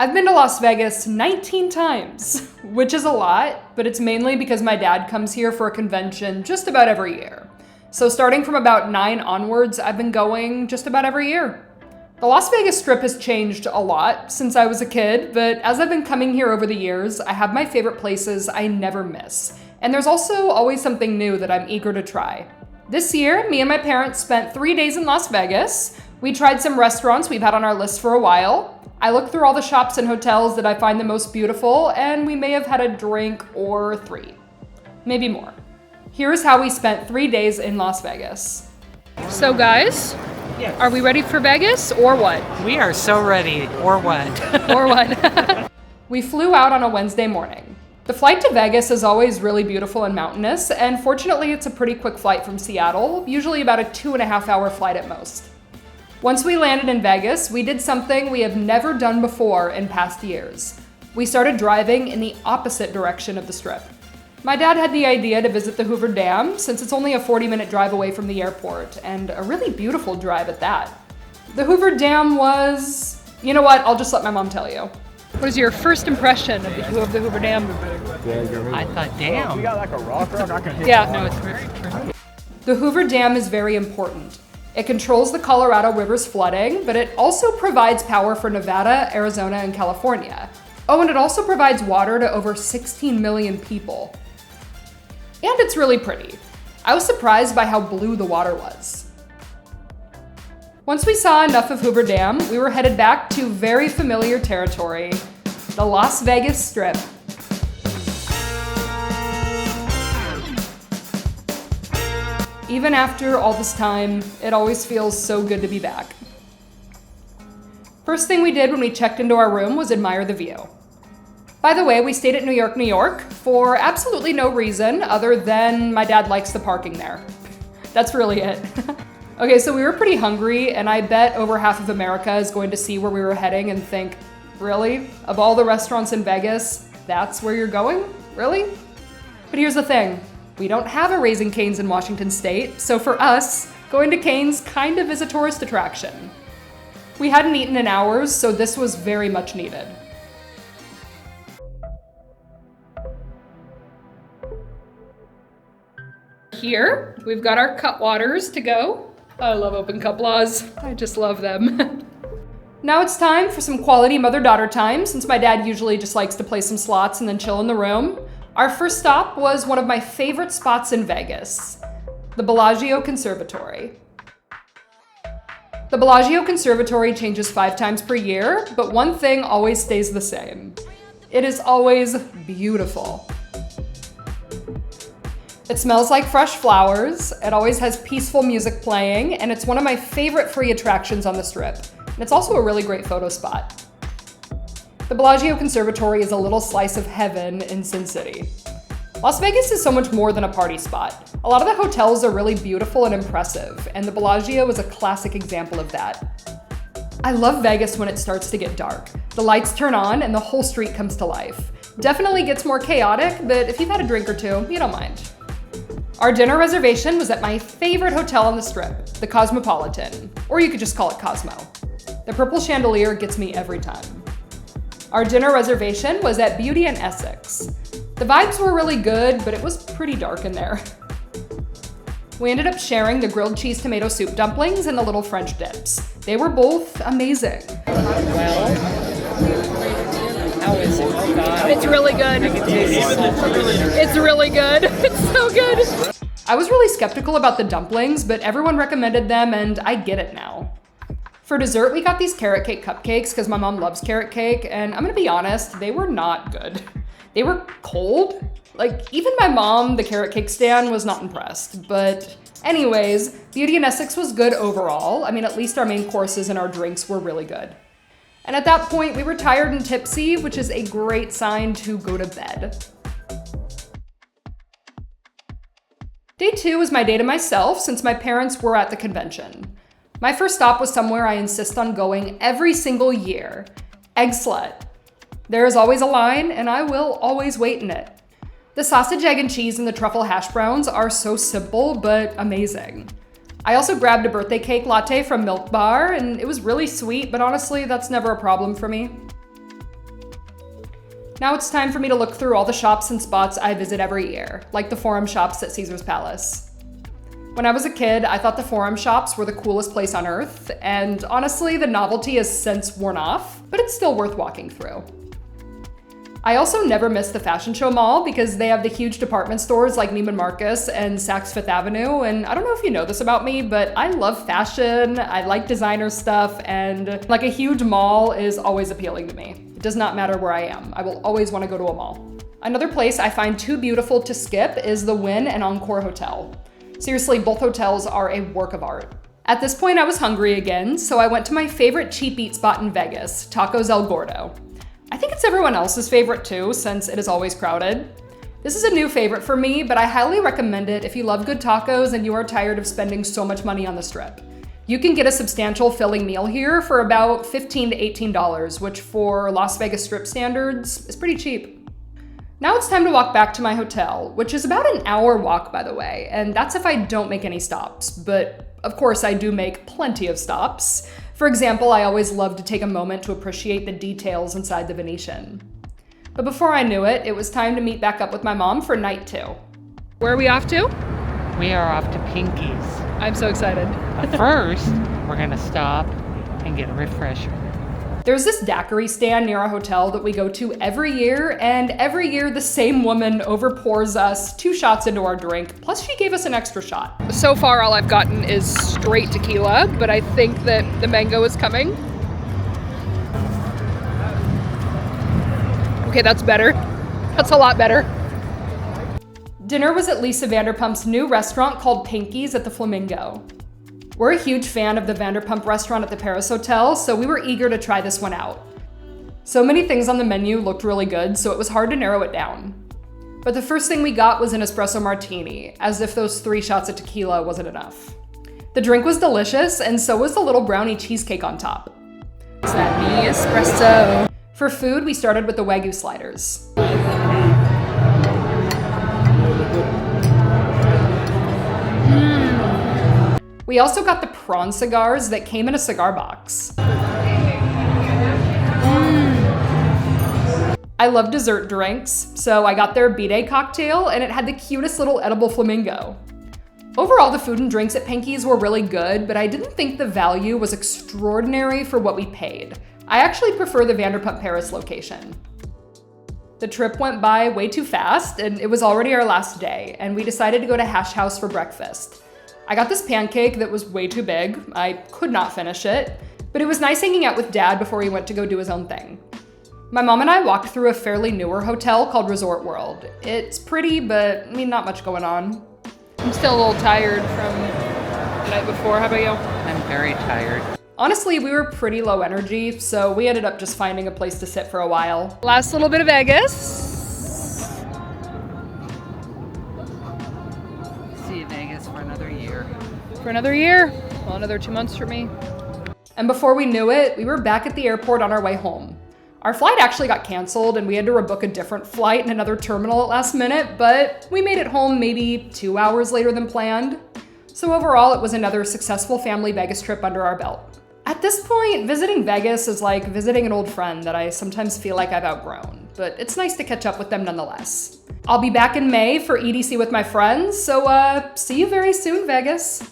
I've been to Las Vegas 19 times, which is a lot, but it's mainly because my dad comes here for a convention just about every year. So starting from about 9 onwards, I've been going just about every year. The Las Vegas Strip has changed a lot since I was a kid, but as I've been coming here over the years, I have my favorite places I never miss. And there's also always something new that I'm eager to try. This year, me and my parents spent 3 days in Las Vegas. We tried some restaurants we've had on our list for a while. I looked through all the shops and hotels that I find the most beautiful, and we may have had a drink or 3. Maybe more. Here's how we spent 3 days in Las Vegas. So guys, Yes. are we ready for Vegas or what? We are so ready, or what? Or what? We flew out on a Wednesday morning. The flight to Vegas is always really beautiful and mountainous, and fortunately it's a pretty quick flight from Seattle, usually about a 2.5-hour flight at most. Once we landed in Vegas, we did something we have never done before in past years. We started driving in the opposite direction of the Strip. My dad had the idea to visit the Hoover Dam, since it's only a 40-minute drive away from the airport, and a really beautiful drive at that. The Hoover Dam was... You know what? I'll just let my mom tell you. What is your first impression of the Hoover Dam? I thought, damn. We got like a rock I can hit. Yeah. No, it's very true. The Hoover Dam is very important. It controls the Colorado River's flooding, but it also provides power for Nevada, Arizona, and California. Oh, and it also provides water to over 16 million people. And it's really pretty. I was surprised by how blue the water was. Once we saw enough of Hoover Dam, we were headed back to very familiar territory, the Las Vegas Strip. Even after all this time, it always feels so good to be back. First thing we did when we checked into our room was admire the view. By the way, we stayed at New York for absolutely no reason other than my dad likes the parking there. That's really it. Okay, so we were pretty hungry, and I bet over half of America is going to see where we were heading and think, really? Of all the restaurants in Vegas, that's where you're going? Really? But here's the thing. We don't have a Raising Cane's in Washington State, so for us, going to Cane's kind of is a tourist attraction. We hadn't eaten in hours, so this was very much needed. Here, we've got our Cutwaters to go. I love open cup laws. I just love them. Now it's time for some quality mother-daughter time, since my dad usually just likes to play some slots and then chill in the room. Our first stop was one of my favorite spots in Vegas, the Bellagio Conservatory. The Bellagio Conservatory changes 5 times per year, but one thing always stays the same. It is always beautiful. It smells like fresh flowers, it always has peaceful music playing, and it's one of my favorite free attractions on the Strip. And it's also a really great photo spot. The Bellagio Conservatory is a little slice of heaven in Sin City. Las Vegas is so much more than a party spot. A lot of the hotels are really beautiful and impressive, and the Bellagio is a classic example of that. I love Vegas when it starts to get dark. The lights turn on and the whole street comes to life. Definitely gets more chaotic, but if you've had a drink or two, you don't mind. Our dinner reservation was at my favorite hotel on the Strip, the Cosmopolitan, or you could just call it Cosmo. The purple chandelier gets me every time. Our dinner reservation was at Beauty in Essex. The vibes were really good, but it was pretty dark in there. We ended up sharing the grilled cheese tomato soup dumplings and the little French dips. They were both amazing. Well, how is it? Oh God. It's really good. It's really good. It's so good. I was really skeptical about the dumplings, but everyone recommended them and I get it now. For dessert, we got these carrot cake cupcakes because my mom loves carrot cake, and I'm gonna be honest, they were not good. They were cold. Like, even my mom, the carrot cake stand, was not impressed. But anyways, Beauty in Essex was good overall. I mean, at least our main courses and our drinks were really good. And at that point, we were tired and tipsy, which is a great sign to go to bed. Day 2 was my day to myself since my parents were at the convention. My first stop was somewhere I insist on going every single year, Eggslut. There is always a line, and I will always wait in it. The sausage, egg, and cheese and the truffle hash browns are so simple, but amazing. I also grabbed a birthday cake latte from Milk Bar, and it was really sweet, but honestly, that's never a problem for me. Now it's time for me to look through all the shops and spots I visit every year, like the Forum shops at Caesar's Palace. When I was a kid, I thought the Forum shops were the coolest place on earth, and honestly, the novelty has since worn off, but it's still worth walking through. I also never miss the Fashion Show Mall because they have the huge department stores like Neiman Marcus and Saks Fifth Avenue, and I don't know if you know this about me, but I love fashion, I like designer stuff, and like a huge mall is always appealing to me. It does not matter where I am, I will always want to go to a mall. Another place I find too beautiful to skip is the Wynn and Encore Hotel. Seriously, both hotels are a work of art. At this point, I was hungry again, so I went to my favorite cheap eat spot in Vegas, Tacos El Gordo. I think it's everyone else's favorite too, since it is always crowded. This is a new favorite for me, but I highly recommend it if you love good tacos and you are tired of spending so much money on the Strip. You can get a substantial filling meal here for about $15 to $18, which for Las Vegas Strip standards is pretty cheap. Now it's time to walk back to my hotel, which is about an hour walk, by the way, and that's if I don't make any stops, but of course I do make plenty of stops. For example, I always love to take a moment to appreciate the details inside the Venetian. But before I knew it, it was time to meet back up with my mom for night 2. Where are we off to? We are off to Pinky's. I'm so excited. But first, we're gonna stop and get a refresher. There's this daiquiri stand near our hotel that we go to every year, and every year the same woman overpours us 2 shots into our drink, plus she gave us an extra shot. So far all I've gotten is straight tequila, but I think that the mango is coming. Okay, that's better. That's a lot better. Dinner was at Lisa Vanderpump's new restaurant called Pinky's at the Flamingo. We're a huge fan of the Vanderpump restaurant at the Paris Hotel, so we were eager to try this one out. So many things on the menu looked really good, so it was hard to narrow it down. But the first thing we got was an espresso martini, as if those 3 shots of tequila wasn't enough. The drink was delicious, and so was the little brownie cheesecake on top. It's that me espresso. For food, we started with the Wagyu sliders. We also got the prawn cigars that came in a cigar box. I love dessert drinks, so I got their B-Day cocktail, and it had the cutest little edible flamingo. Overall, the food and drinks at Pinky's were really good, but I didn't think the value was extraordinary for what we paid. I actually prefer the Vanderpump Paris location. The trip went by way too fast, and it was already our last day, and we decided to go to Hash House for breakfast. I got this pancake that was way too big. I could not finish it, but it was nice hanging out with Dad before he went to go do his own thing. My mom and I walked through a fairly newer hotel called Resort World. It's pretty, but not much going on. I'm still a little tired from the night before. How about you? I'm very tired. Honestly, we were pretty low energy, so we ended up just finding a place to sit for a while. Last little bit of Vegas. See you, Vegas, for another year. For another year? Well, another 2 months for me. And before we knew it, we were back at the airport on our way home. Our flight actually got canceled and we had to rebook a different flight in another terminal at last minute, but we made it home maybe 2 hours later than planned. So overall, it was another successful family Vegas trip under our belt. At this point, visiting Vegas is like visiting an old friend that I sometimes feel like I've outgrown, but it's nice to catch up with them nonetheless. I'll be back in May for EDC with my friends, so see you very soon, Vegas.